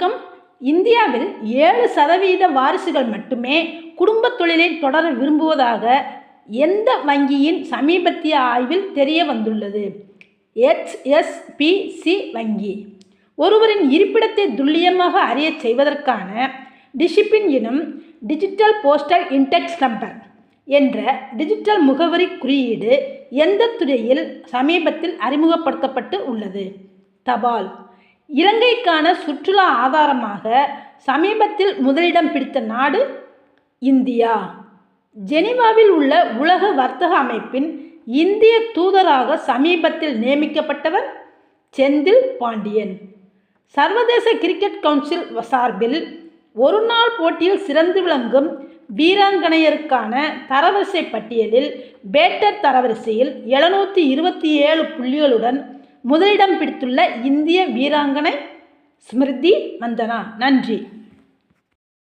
வணக்கம். இந்தியாவில் 7% வாரிசுகள் மட்டுமே குடும்பத் தொழிலை தொடர விரும்புவதாக எந்த வங்கியின் சமீபத்திய ஆய்வில் தெரிய வந்துள்ளது? HSBC வங்கி. ஒருவரின் இருப்பிடத்தை துல்லியமாக அறியச் செய்வதற்கான டிஷிபின் எனும் டிஜிட்டல் போஸ்டல் இண்டெக்ஸ் நம்பர் என்ற டிஜிட்டல் முகவரி குறியீடு எந்த துறையில் சமீபத்தில் அறிமுகப்படுத்தப்பட்டு உள்ளது? தபால். இலங்கைக்கான சுற்றுலா ஆதாரமாக சமீபத்தில் முதலிடம் பிடித்த நாடு இந்தியா. ஜெனீவாவில் உள்ள உலக வர்த்தக அமைப்பின் இந்திய தூதராக சமீபத்தில் நியமிக்கப்பட்டவர் செந்தில் பாண்டியன். சர்வதேச கிரிக்கெட் கவுன்சில் சார்பில் ஒருநாள் போட்டியில் சிறந்து விளங்கும் வீராங்கனையருக்கான தரவரிசை பட்டியலில் பேட்டர் தரவரிசையில் 727 புள்ளிகளுடன் முதலிடம் பிடித்துள்ள இந்திய வீராங்கனை ஸ்மிருதி மந்தனா. நன்றி.